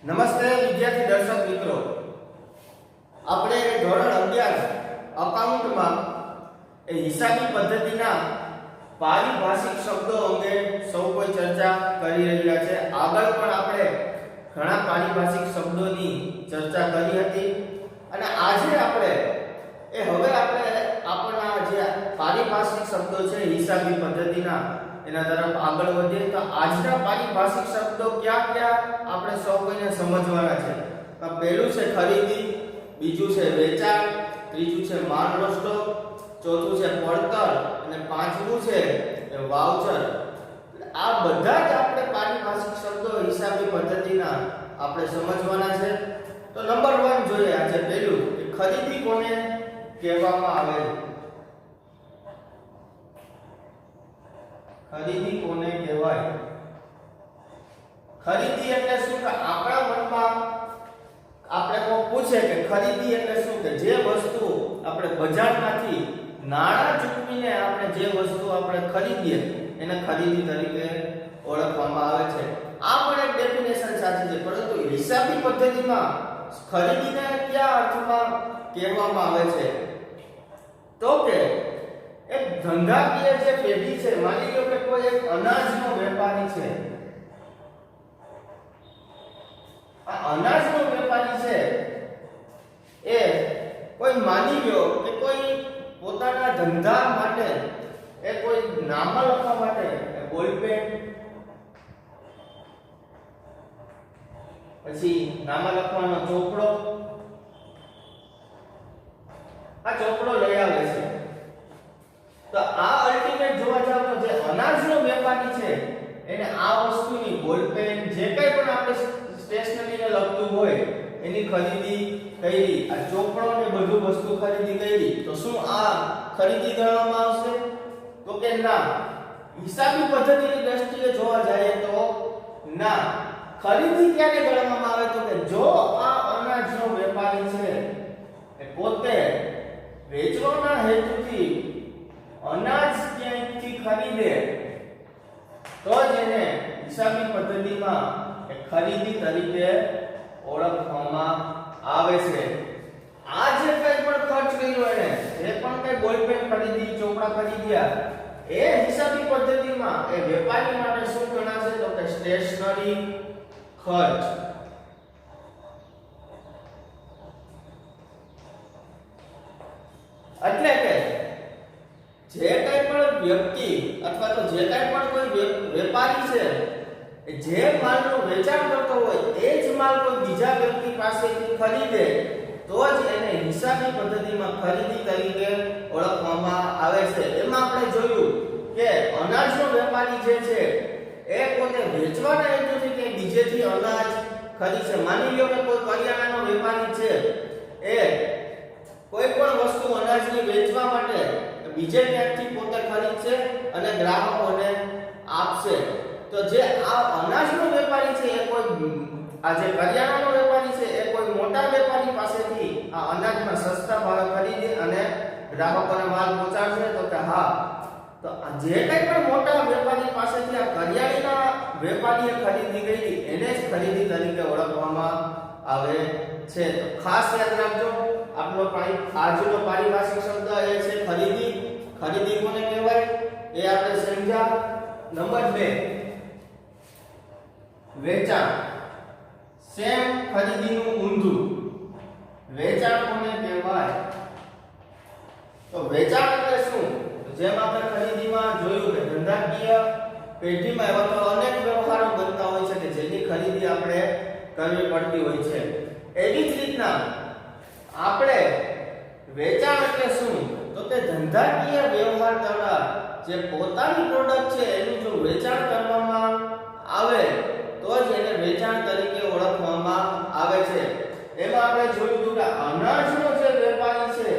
નમસ્તે વિદ્યાર્થી દર્શક મિત્રો, આપણે ધોરણ 11 અકાઉન્ટમાં હિસાબી પદ્ધતિના પારિભાષિક શબ્દો અંગે સૌ કોઈ ચર્ચા કરી રહ્યા છે। આગળ પણ આપણે ઘણા પારિભાષિક શબ્દોની ચર્ચા કરી હતી અને આજે આપણે આપણા જે પારિભાષિક શબ્દો છે હિસાબી પદ્ધતિના એના તરફ આગળ વધીએ તો આજના પારિભાષિક શબ્દો ક્યાં આપણે સૌ કોઈને સમજવાના છે। તો પહેલું છે ખરીદી, બીજું છે વેચાણ, ત્રીજું છે માલ સ્ટોક, ચોથું છે પડતર અને પાંચમું છે વાઉચર। આ બધા જ આપણે પારિભાષિક શબ્દો હિસાબી પદ્ધતિના આપણે સમજવાના છે। તો નંબર 1 જોઈએ આજે પહેલું કે ખરીદી કોને કહેવામાં આવે છે। ખરીદી કોને કહેવાય? ખરીદી એટલે શું કે આપણા મનમાં આપણે કોઈ પૂછે કે ખરીદી એટલે શું કે જે વસ્તુ આપણે બજારમાંથી નાણાં ચૂકવીને આપણે જે વસ્તુ આપણે ખરીદીએ એને ખરીદી તરીકે ઓળખવામાં આવે છે। આ પણ એક ડેફિનેશન સાચી છે, પરંતુ હિસાબી પદ્ધતિમાં ખરીદીને કયા અર્થમાં કહેવામાં આવે છે તો કે એક ધંધાકીય જે પેઢી છે, માની લો કે કોઈ એક અનાજનો વેપારી છે, આ અનાજનો વેપારી છે એ કોઈ માની લો કે કોઈ પોતાના ધંધા માટે એ કોઈ નામા લખવા માટે બોલપેન, પછી નામા લખવાનો ચોપડો, આ ચોપડો લઈ આવે છે। તો આ અલ્ટિમેટ જોવા જાવ તો જે અનાજનો વેપારી છે એને આ વસ્તુની બોલપેન જે કંઈ પણ આપણે સ્ટેશનરીને લગતું હોય એની ખરીદી કરી, આ ચોપડો ને બધું વસ્તુ ખરીદી કરી, તો શું આ ખરીદી ગણવામાં આવશે તો કે ના। હિસાબી પદ્ધતિની દ્રષ્ટિએ જોવા જાય તો ના। ખરીદી ક્યારે ગણવામાં આવે તો કે જો આ અનાજનો વેપારી છે એ પોતે વેચવાના હેતુથી અનાજ ક્યાંયથી ખરીદે તો જ એને હિસાબી પદ્ધતિમાં એક ખરીદી તરીકે ઓળખવામાં આવે છે। આ જે કંઈ પણ ખર્ચ કર્યો એને જે પણ કંઈ બોલપેન ખરીદી, ચોપડા ખરીદ્યા એ હિસાબી પદ્ધતિમાં એ વેપારી માટે શું ગણાશે તો કે સ્ટેશનરી ખર્ચ। એટલે કે જે કંઈ પણ વ્યક્તિ અથવા તો જે કંઈ પણ કોઈ વેપારી છે જે માલનું વેચાણ કરતો હોય એ જ માલ કોઈ બીજા વ્યક્તિ પાસેથી ખરીદે તો જ એને હિસાબી પદ્ધતિમાં ખરીદી તરીકે ઓળખવામાં આવે છે। એમાં આપણે જોયું કે અનાજનો વેપારી જે છે એ પોતે વેચવાના હેતુથી કે બીજેથી અનાજ ખરીદે। માની લો કે કોઈ કરિયાણાનો વેપારી છે એ કોઈ પણ વસ્તુ અનાજની વેચવા માટે બીજે ક્યાંકથી પોતે ખરીદશે અને ગ્રાહકોને આપશે। તો જે આ અનાજનો વેપારી છે એ કોઈ આ જે કરિયાણાનો વેપારી છે એ કોઈ મોટા વેપારી પાસેથી આ અનાજમાં સસ્તા ભાવે ખરીદે અને ગ્રાહકોને માલ પહોંચાડશે તો કે હા। તો જે કંઈ પણ મોટા વેપારી પાસેથી આ કરિયાણાના વેપારીએ ખરીદી કરી એને જ ખરીદી તરીકે ઓળખવામાં આવે છે। તો ખાસ યાદ રાખજો આપણો આજનો પારિભાષિક શબ્દ એ છે ખરીદી। ખરીદી કોને કહેવાય એ આપણે સમજ્યા। નંબર 2 વેચાણ। સેમ ખરીદીનું ઊંધું। વેચાણ કોને કહેવાય તો વેચાણ એટલે શું? જેમ આપણે ખરીદીમાં જોયું કે ધંધાકીય પેઢીમાં એવા તો અનેક વ્યવહારો બનતા હોય છે કે જેની ખરીદી આપણે કરવી પડતી હોય છે। એવી જ રીતના આપણે વેચાણ એટલે શું તો કે ધંધાકીય વ્યવહાર દ્વારા જે પોતાની પ્રોડક્ટ છે એનું જો વેચાણ કરવામાં આવે તો જ એને વેચાણ તરીકે ઓળખવામાં આવે છે। એમાં આપણે જોયું કે અનાજનો જે વેપારી છે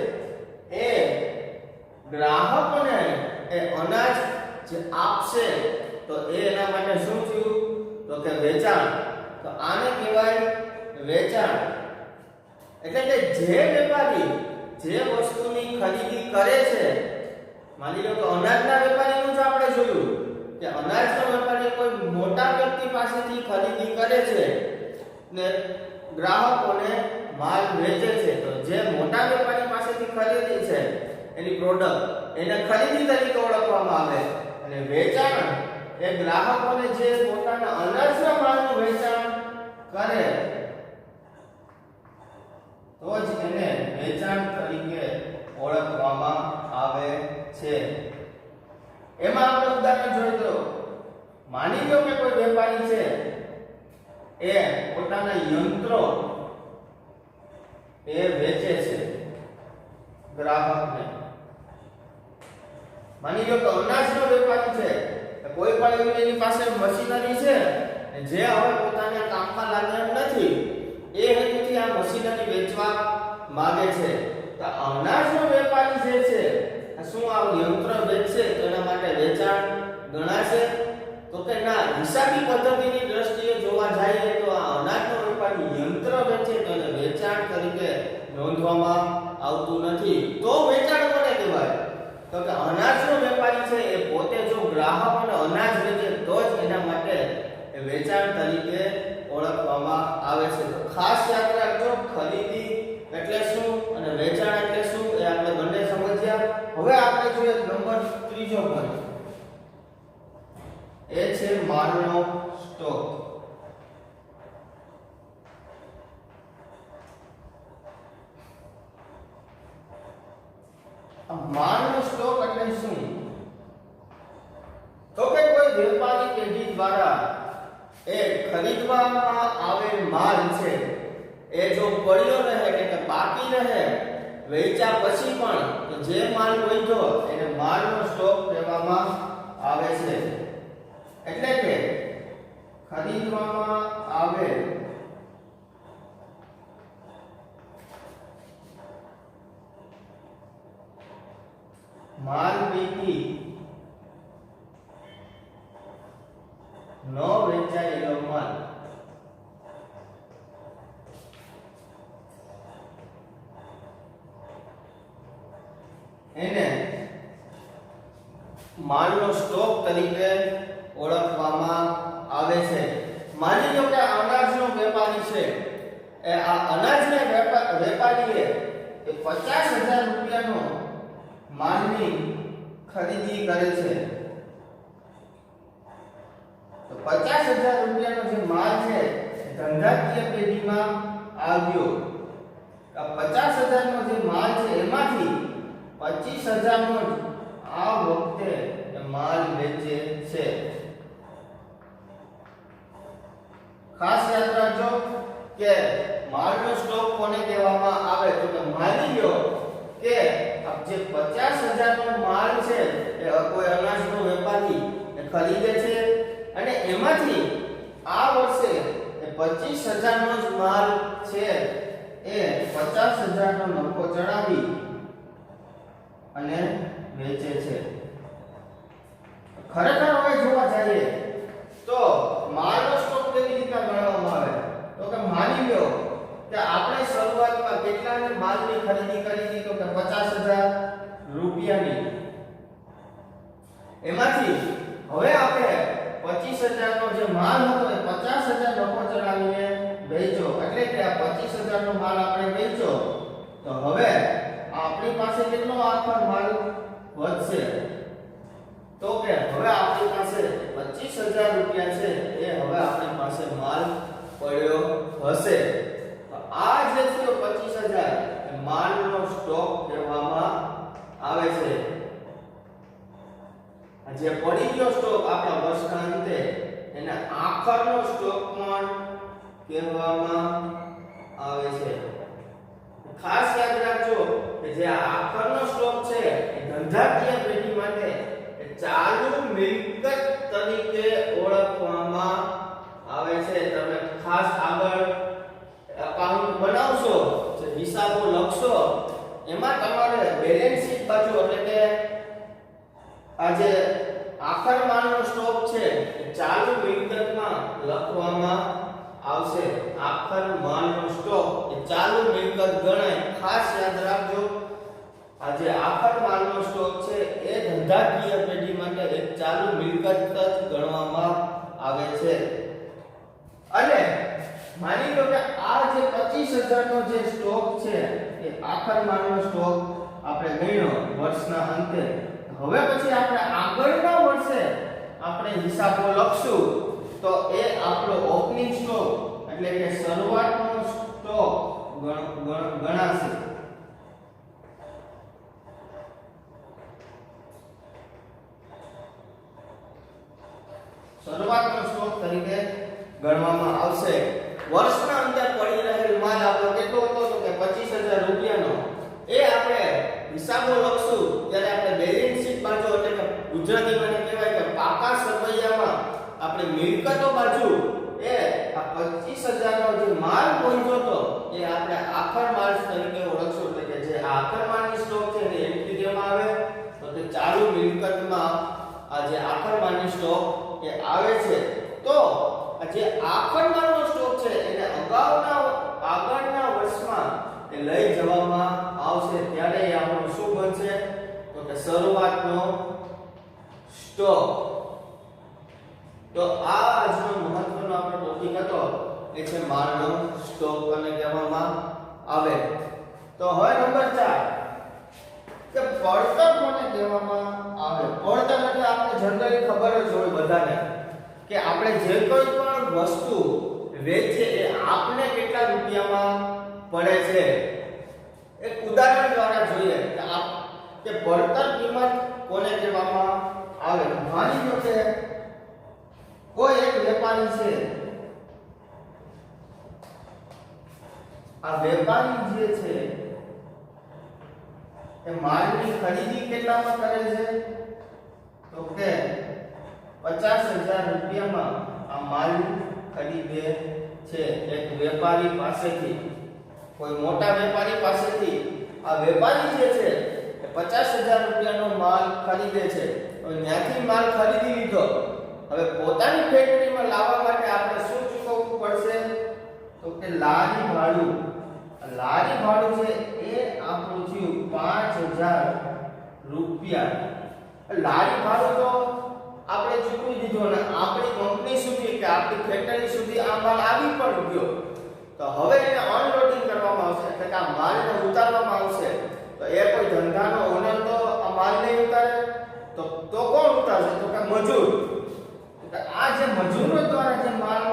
એ ગ્રાહકોને એ અનાજ જે આપશે તો એના માટે શું થયું તો કે વેચાણ। તો આને કહેવાય વેચાણ। એટલે કે જે વેપારી જે વસ્તુની ખરીદી કરે છે, માની લો કે અનાજના વેપારીનું જ આપણે જોયું કે અનાજનો વેપારી કોઈ મોટા વ્યક્તિ પાસેથી ખરીદી કરે છે ને ગ્રાહકોને માલ વેચે છે. તો જે મોટા વેપારી પાસેથી ખરીદી છે એની પ્રોડક્ટ એને ખરીદી તરીકે ઓળખવામાં આવે અને વેચાણ એ ગ્રાહકોને જે પોતાના અનાજના માલનું વેચાણ કરે તો જ એને વેચાણ તરીકે ઓળખવામાં આવે છે. એમાં આપણે ઉદાહરણ જોઈએ તો માની લો કે કોઈ વેપારી છે એ પોતાના યંત્રો એ વેચે છે ગ્રાહકને. માની લો કે અનાજનો વેપારી છે, કોઈ પણ એની પાસે મશીનરી છે જે હવે પોતાના કામમાં લાગે એમ નથી, એ હેતુથી આ મશીનરી વેચવા માંગે છે. તો અનાજનો વેપારી જે છે શું આ યંત્ર વેચશે તો એના માટે વેચાણ ગણાશે? તો કે ના, હિસાબી પદ્ધતિની દ્રષ્ટિએ જોવા જઈએ તો આ અનાજનો વેપારી યંત્ર વેચે તો એને વેચાણ તરીકે નોંધવામાં આવતું નથી. તો વેચાણ કોને કહેવાય? તો કે અનાજનો વેપારી છે એ પોતે જો ગ્રાહકોને અનાજ વેચે તો જ એના માટે વેચાણ તરીકે ઓળખવામાં આવે છે. તો ખાસ યાદ રાખજો, ખરીદી એટલે શું અને વેચાણ એટલે શું એ આપણે બંને સમજ્યા. હવે આપણે જોઈએ નંબર 3 પોઈન્ટ, એ છે માલનો સ્ટોક. માલનો સ્ટોક એટલે શું? તો કે કોઈ વેપારી પેઢી દ્વારા એ ખરીદવામાં આવેલ માલ છે એ જો પડ્યો રહે કે બાકી રહે વેચ્યા પછી પણ જે માલ વધ્યો એને માલનો સ્ટોક કહેવામાં આવે છે. એટલે કે ખરીદવામાં આવેલ માલ પૈકી ન વેચાયેલો માલ એને માલનો સ્ટોક તરીકે ઓળખવામાં આવે છે. માની લો કે અનાજનો વેપારી છે, એ આ અનાજના વેપારીએ 50,000 રૂપિયાનો માલની ખરીદી કરે છે. તો 50,000 રૂપિયાનો જે માલ છે ધંધાકીય પેઢીમાં આવ્યો. આ 50,000 નો જે માલ છે એમાંથી 25,000 નો આ વખતે માલ વેચે છે. ખાસ યાદ રાખજો કે માલનો સ્ટોક કોને કહેવામાં આવે? તો કે માની લો કે જે 50,000 નો માલ છે એ કોઈ અનાજનો વેપારી ખરીદે છે અને એમાંથી આ વર્ષે 25,000 નો જ માલ છે એ 50,000 નો નફો ચડાવી અને વેચે છે. ખરેખર હવે જોવા જઈએ તો માલનો સ્ટોક કેવી રીતે ગણવામાં આવે? તો કે માની લો કે આપણે શરૂઆતમાં કેટલાની માલની ખરીદી કરી હતી? તો કે 50,000 રૂપિયાની. એમાંથી હવે આપણે 25,000 નો જે માલ હતો એ 50,000 નફો ચડાવીને વેચ્યો. એટલે કે આ 25,000 નો માલ આપણે વેચ્યો તો હવે આપણી પાસે કેટલો આખર માલ વધશે? તો કે હવે આપણી પાસે 25,000 રૂપિયા છે એ હવે આપણી પાસે માલ પડ્યો હશે. આ જે છે 25,000 એ માલનો સ્ટોક કહેવામાં આવે છે. જે પડી ગયો સ્ટોક આપણા વર્ષના અંતે એને આખરનો સ્ટોક પણ કહેવામાં આવે છે. ખાસ યાદ રાખજો કે જે આખરનો સ્ટોક છે એ ધંધાકીય પેઢી માટે ચાલુ મિલકત તરીકે ઓળખવામાં આવે છે. તમે ખાસ આગળ એકાઉન્ટ બનાવશો, જે હિસાબો લખશો, એમાં તમારે બેલેન્સ શીટ બાજુ એટલે કે આ જે આખર માલનો સ્ટોક છે એ ચાલુ મિલકતમાં લખવામાં આવશે. આખર માલનો સ્ટોક એ ચાલુ મિલકત ગણાય. ખાસ યાદ રાખજો આ જે આખર માલનો સ્ટોક છે એ ધંધાકીય પેઢી માટે એક ચાલુ મિલકત જ ગણવામાં આવે છે. અને માની લો કે આ જે 25000 નો જે સ્ટોક છે એ આખર માલનો સ્ટોક આપણે ગણ્યો વર્ષના અંતે. હવે પછી આપણે આગળના વર્ષે આપણે હિસાબો લખશું તો એ આપણો ઓપનિંગ સ્ટોક એટલે કે શરૂઆતનો સ્ટોક ગણાશે. શરૂઆતનો સ્ટોક તરીકે ગણવામાં આવશે. વર્ષના અંતે પડી રહેલ માલ આપણો કેટલો હતો તો કે 25000 રૂપિયાનો. એ આપણે હિસાબો લખશું ત્યારે આપણે બેલેન્સ શીટ બાજુ એટલે કે ગુજરાતીમાં કહેવાય કે પાકા સરવૈયામાં આપણે મિલકતો બાજુ એ આ 25000 નો જે માલ પહોંચ્યો હતો એ આપણે આખર માલ તરીકે ઓળખશું. એટલે કે જે આખર માલની સ્ટોક છે એને એન્ટ્રી દેવામાં આવે તો તે ચાલુ મિલકતમાં આ જે આખર માલની સ્ટોક એ આવે છે. તો જે આખર માલનો સ્ટોક છે એને આગળના વર્ષમાં એ લઈ જવામાં આવશે ત્યારે એ આપણો શું બનશે તો કે શરૂઆતનો સ્ટોક. તો આ આજનો મહત્વનો આપણો ટોપિક હતો એ છે માલનો સ્ટોક અને કહેવામાં આવે. તો હવે નંબર 4 કે પડતર કોને કહેવામાં આવે. પડતર એટલે આપણે જનરલી ખબર જ હોય બધાને કે આપણે જે કોઈ પણ વસ્તુ વેચે એ આપને કેટલા રૂપિયામાં પડે છે. એક ઉદાહરણ દ્વારા જોઈએ કે પડતર કિંમત કોને કહેવામાં આવે. માની લો કે કોઈ એક વેપારી છે, આ વેપારી જે છે એ માલની ખરીદી કેટલામાં કરે છે તો કે 50000 રૂપિયામાં આ માલ ખરીદે છે. એક વેપારી પાસેથી, કોઈ મોટા વેપારી પાસેથી આ વેપારી જે છે એ 50000 રૂપિયાનો માલ ખરીદે છે. હવે ત્યાંથી માલ ખરીદી લીધો, હવે પોતાની ફેક્ટરીમાં લાવવા માટે આપણે શું ચૂકવવું પડશે તો કે લારી ભાડું. લારી ભાડું છે એ આપણું થયું 5000 રૂપિયા. લારી ભાડું તો આપણે ચૂકવી દીધું અને આપણી કંપની સુધી કે આપણી ફેક્ટરી સુધી આ માલ આવી પણ ગયો. તો હવે એને અનલોડિંગ કરવામાં આવશે એટલે કે આ માલને ઉતારવામાં આવશે. તો એ કોઈ ધંધાનો ઓનર તો આ માલ નહીં ઉતારે તો કોણ ઉતારશે તો કે મજૂર. આ જે મજૂરો દ્વારા જે માલ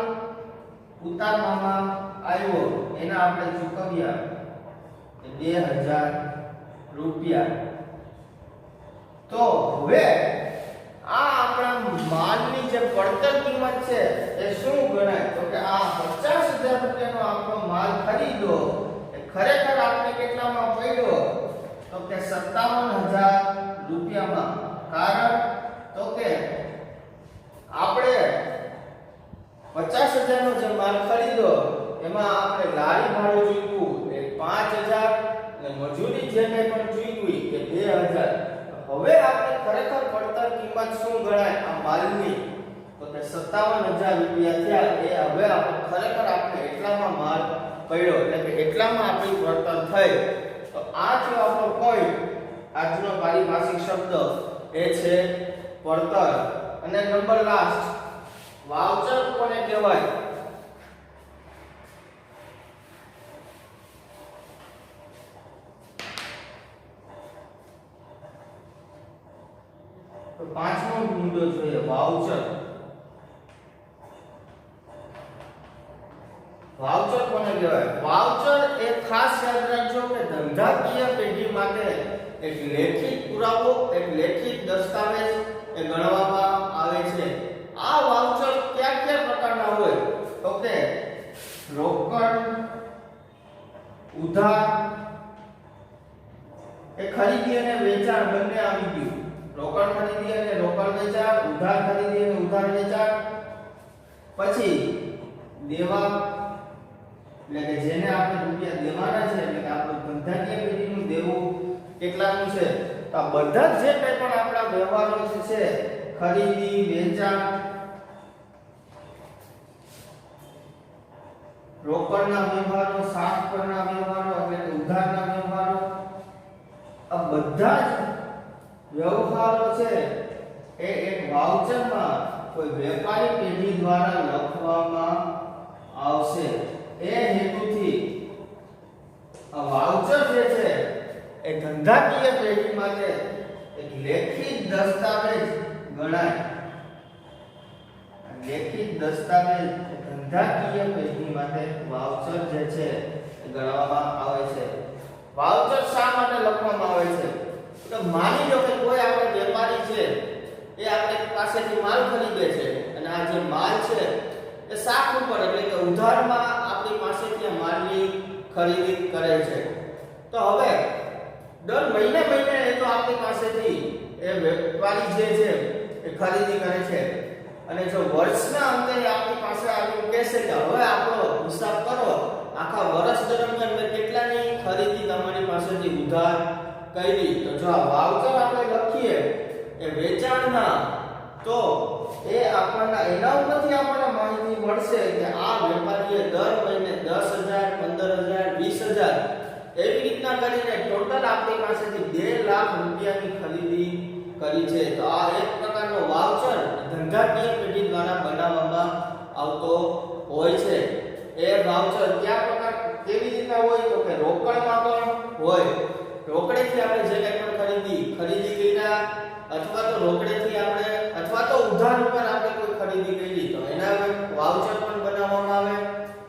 ઉતારવામાં આવ્યો એના આપણે ચૂકવ્યા 2000 રૂપિયા. તો હવે આ આપણા માલની જે પડતર કિંમત છે એ શું ગણાય તો કે આ 50000 રૂપિયાનો આપણો માલ ખરીદ્યો એ ખરેખર આપણે કેટલામાં પડ્યો તો કે 57000 રૂપિયામાં. કારણ તો કે આપણે 50000 નો જે માલ ખરીદ્યો એમાં આપણે લારી ભાડું ચૂકવ્યું એ 5000 અને મજૂરી જે કંઈ પણ ચૂકવી કે 2000. હવે આપણે ખરેખર પડતર કિંમત શું ગણાય આ માલની તો કે 57000 રૂપિયા થયા. એ હવે આપણે ખરેખર આપણે એટલામાં માલ પડ્યો એટલે કે એટલામાં આપણી પડતર થઈ. તો આ છે આપણો પોઈન્ટ. આજનો પારિભાષિક શબ્દ એ છે પડતર. અને નંબર લાસ્ટ વાઉચર કોને કહેવાય. તો પાંચમો મુદ્દો જોઈએ વાઉચર. વાઉચર કોને કહેવાય. વાઉચર એ ખાસ યાદ રાખજો કે ધંધાકીય પેઢી માટે એક લેખિત પુરાવો, એક લેખિત દસ્તાવેજ એ ગણવામાં આવે છે. આ વાઉચર કયા પ્રકારના હોય તો કે રોકડ, ઉધાર, એ ખરીદી અને વેચાણ બંને આવી ગયું. રોકડ ખરીદી અને રોકડ વેચાણ, ઉધાર ખરીદી અને ઉધાર વેચાણ. પછી દેવા એટલે કે જેને આપણે રૂપિયા દેવાના છે એટલે કે આપણું ધંધાકીય પેઢીનું દેવું કેટલાનું છે. તો આ બધા જે કંઈ પણ આપણા વ્યવહારો છે ખરીદી, વેચાણ, રોકડના વ્યવહારો, સાત પરના વ્યવહારો એટલે કે ઉધારના વ્યવહારો, આ બધા જ વ્યવહારો છે એ એક વાઉચરમાં કોઈ વેપારી પેઢી દ્વારા લખવામાં આવશે. દસ્તાવેજ ગણાય. લેખિત દસ્તાવેજ ધંધાકીય પેઢી માટે વાઉચર જે છે એ ગણવામાં આવે છે. વાઉચર શા માટે લખવામાં આવે છે? તો માની લો કે કોઈ આપણે વેપારી છે એ આપણી પાસેથી માલ ખરીદે છે અને આ જે માલ છે એ શાખ ઉપર એટલે કે ઉધારમાં આપણી પાસેથી આ માલની ખરીદી કરે છે. તો હવે દર મહિને એ તો આપણી પાસેથી એ વેપારી જે છે એ ખરીદી કરે છે અને જો વર્ષના અંતે આપણી પાસે આવીને કહેશે કે હવે આપણો હિસાબ કરો, આખા વર્ષ દરમિયાન મેં કેટલાની ખરીદી તમારી પાસેથી ઉધાર કરી. તો જો આ વાઉચર આપણે લખીએ એ વેચાણના, તો એ આપણને એના ઉપરથી આપણને માહિતી મળશે કે આ વેપારીએ દર મહિને 10,000, 15,000, 20,000 એવી રીતના કરીને ટોટલ આપણી પાસેથી 2 લાખ રૂપિયાની ખરીદી કરી છે. તો આ એક પ્રકારનો વાઉચર ધંધાકીય પેઢી દ્વારા બનાવવામાં આવતો હોય છે. એ વાઉચર કેવી રીતના હોય તો કે રોકડમાં પણ હોય. રોકડેથી આપણે જે કંઈ પણ ખરીદી કર્યા અથવા તો રોકડેથી આપણે અથવા તો ઉધાર ઉપર આપણે કોઈ ખરીદી કરી તો એના વાઉચર પણ બનાવવામાં આવે.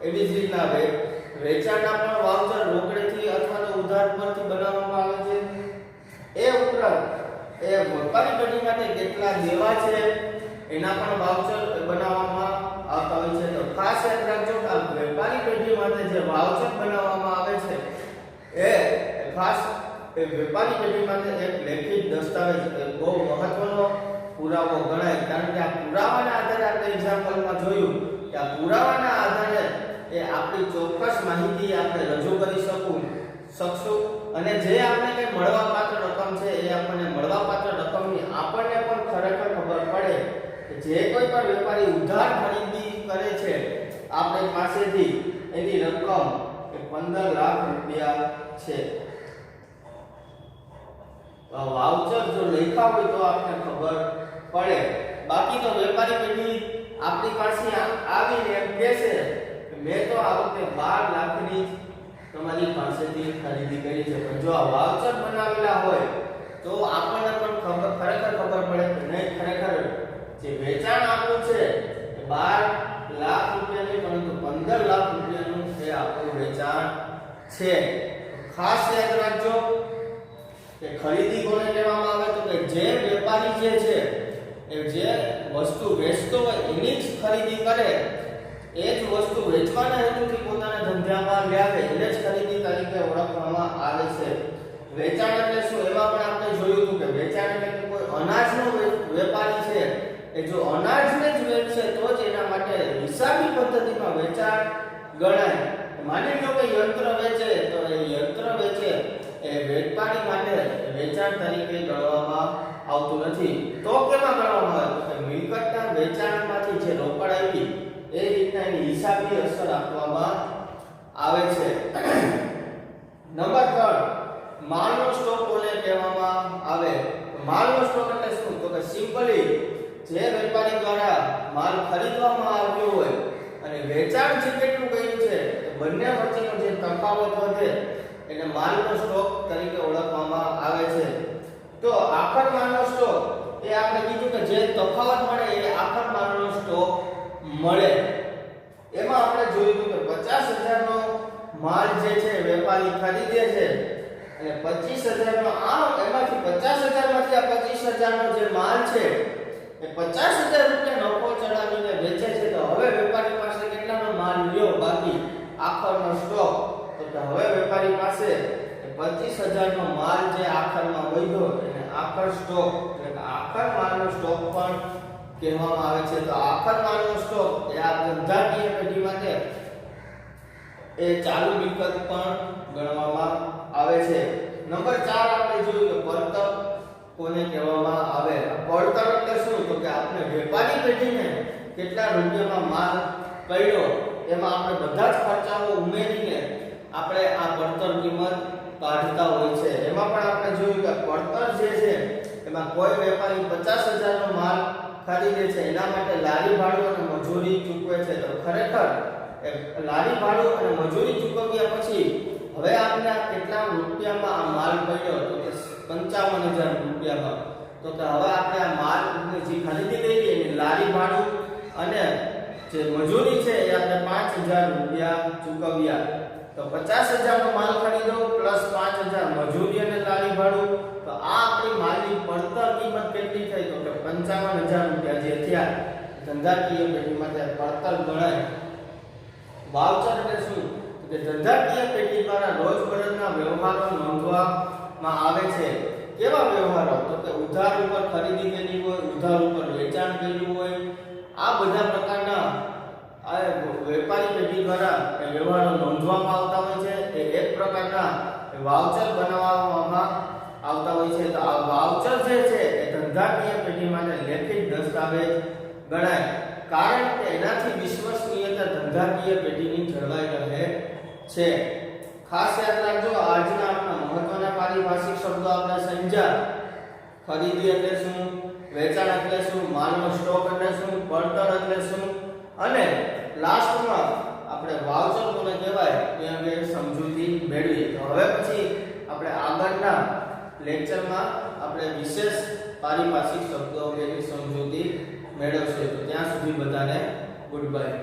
એવી જ રીતના વેચાણના પણ વાઉચર રોકડેથી અથવા તો ઉધાર પરથી બનાવવામાં આવે છે. એ ઉપરાંત એ વેપારી પેઢી માટે કેટલા દેવા છે એના પણ વાઉચર બનાવવામાં આવતા હોય છે. તો ખાસ યાદ રાખજો કે આ વેપારી પેઢી માટે જે વાઉચર બનાવવામાં આવે છે એ ખાસ એ વેપારી પેઢી માટે એક લેખિત દસ્તાવેજ એ બહુ મહત્વનો પુરાવો ગણાય. કારણ કે આ પુરાવાના આધારે આપણે એક્ઝામ્પલમાં જોયું કે આ પુરાવાના આધારે એ આપણી ચોક્કસ માહિતી આપણે રજૂ કરી શકશું અને જે આપણે કે મળવાપાત્ર રકમ છે એ આપણને મળવાપાત્ર રકમની આપણને પણ ખરેખર ખબર પડે કે જે કોઈ પણ વેપારી ઉધાર ખરીદી કરે છે આપણી પાસેથી એની રકમ એ 15 લાખ રૂપિયા છે. વાઉચર જો લખ્યા હોય તો આપણને ખબર પડે. બાકી તો વેપારી પેઢી આપણી પાસે આવીને એમ કહેશે કે મેં તો આ વખતે 12 લાખની તમારી પાસેથી ખરીદી કરી છે. પણ જો આ વાઉચર બનાવેલા હોય તો આપણને પણ ખરેખર ખબર પડે કે નહીં, ખરેખર જે વેચાણ આપણું છે એ 12 લાખ રૂપિયાની પરંતુ 15 લાખ રૂપિયાનું એ આપણું વેચાણ છે. ખાસ યાદ રાખજો કે ખરીદી કોને કહેવામાં આવે તો કે જે વેપારી જે છે એ જે વસ્તુ વેચતો હોય એની જ ખરીદી કરે, એ જ વસ્તુ વેચવાના હેતુથી પોતાના ધંધામાં લાવે એને જ ખરીદી તરીકે ઓળખવામાં આવે છે. વેચાણ એટલે શું? એમાં પણ આપણે જોયું હતું કે વેચાણ એટલે કોઈ અનાજનો વેપારી છે એ જો અનાજને જ વેચે તો જ એના માટે હિસાબી પદ્ધતિમાં વેચાણ ગણાય. માની લો કે યંત્ર વેચે તો એ યંત્ર વેચે એ વેપારી માટે વેચાણ તરીકે ગણવામાં આવતું નથી. તો કેમાં ગણવામાં આવે? તો કે મિલકતના વેચાણમાંથી જે રોકડ આવી એ રીતના એની હિસાબી અસર આપવામાં આવે છે. નંબર 3 માલનો સ્ટોક કોને કહેવામાં આવે? માલનો સ્ટોક એટલે શું? તો કે સિમ્પલી જે વેપારી દ્વારા માલ ખરીદવામાં આવ્યો હોય અને વેચાણ જે કેટલું કર્યું છે બંને વચ્ચેનો જે તફાવત વધે એને માલનો સ્ટોક તરીકે ઓળખવામાં આવે છે. તો આખર માલનો સ્ટોક એ આપણે કીધું કે જે તફાવત મળે એ આખર માલનો સ્ટોક મળે. એમાં આપણે જોયું કે 50,000 નો માલ જે છે વેપારી ખરીદે છે અને 25,000 નો એમાંથી 50,000 માંથી આ 25,000 નો જે માલ છે એ 50,000 રૂપિયા નફો ચડાવીને વેચે છે. તો હવે વેપારી પાસે કેટલાનો માલ રહ્યો બાકી આખરનો સ્ટોક? તો હવે વેપારી પાસે 25,000 નો માલ જે આખરમાં વધ્યો એને આખર સ્ટોક એટલે કે આખર માલનો સ્ટોક પણ કહેવામાં આવે છે. તો આખર માલનો સ્ટોક એ આ ધંધાકીય પેઢી માટે એ ચાલુ મિલકત પણ ગણવામાં આવે છે. નંબર 4 આપણે જોયું કે પડતર કોને કહેવામાં આવે? પડતર એટલે શું? તો કે આપણે વેપારી પેઢીને કેટલા રૂપિયામાં માલ પડ્યો એમાં આપણે બધા જ ખર્ચાઓ ઉમેરીને આપણે આ પડતર કિંમત કાઢતા હોય છે. એમાં પણ આપણે જોયું કે પડતર જે છે એમાં કોઈ વેપારી 50,000 નો માલ ખરીદે છે એના માટે લારી ભાડું અને મજૂરી ચૂકવે છે. તો ખરેખર લારી ભાડું અને મજૂરી ચૂકવ્યા પછી હવે આપણે કેટલા રૂપિયામાં આ માલ પડ્યો? તો કે 55,000 રૂપિયામાં. તો કે હવે આપણે આ માલ જે ખરીદી લઈએ એની લારી ભાડું અને જે મજૂરી છે એ આપણે 5000 રૂપિયા ચૂકવ્યા. તો 50000 નો માલ ખરીદો પ્લસ 5000 મજૂરી અને લારી ભાડું, તો આ આપણી માલની પડતર કિંમત કેટલી થઈ? તો કે 55000 રૂપિયા જે થયા. ધંધાકીય પેઢી માટે પડતર ગણાય. વાઉચર એટલે શું? તો કે ધંધાકીય પેઢી દ્વારા રોજબરોજના વ્યવહારો નોંધવામાં આવે છે. કેવા વ્યવહારો? તો કે ઉધાર ઉપર ખરીદી કરી હોય, ઉધાર ઉપર વેચાણ કર્યું હોય, આ બધા પ્રકારના આ વેપારી પેઢી દ્વારા એ વ્યવહારો નોંધવામાં આવતા હોય છે. એ એક પ્રકારના વાઉચર બનાવવામાં આવતા હોય છે. તો આ વાઉચર જે છે એ ધંધાકીય પેઢી માટે લેખિત દસ્તાવેજ ગણાય, કારણ કે એનાથી વિશ્વસનીયતા ધંધાકીય પેઢીની જળવાઈ રહે છે. ખાસ યાદ રાખજો, આજના આપણા મહત્વના પારિભાષિક શબ્દો આપણે સમજ્યા. ખરીદી એટલે શું, વેચાણ એટલે શું, માલનો સ્ટોક એટલે શું, પડતર એટલે શું, અને લાસ્ટમાં આપણે વાઉચર કોને કહેવાય એ અંગે સમજૂતી મેળવીએ. તો હવે પછી આપણે આગળના લેક્ચરમાં આપણે વિશેષ પારિભાષિક શબ્દો અંગેની સમજૂતી મેળવશું. તો ત્યાં સુધી બધાને ગુડ બાય.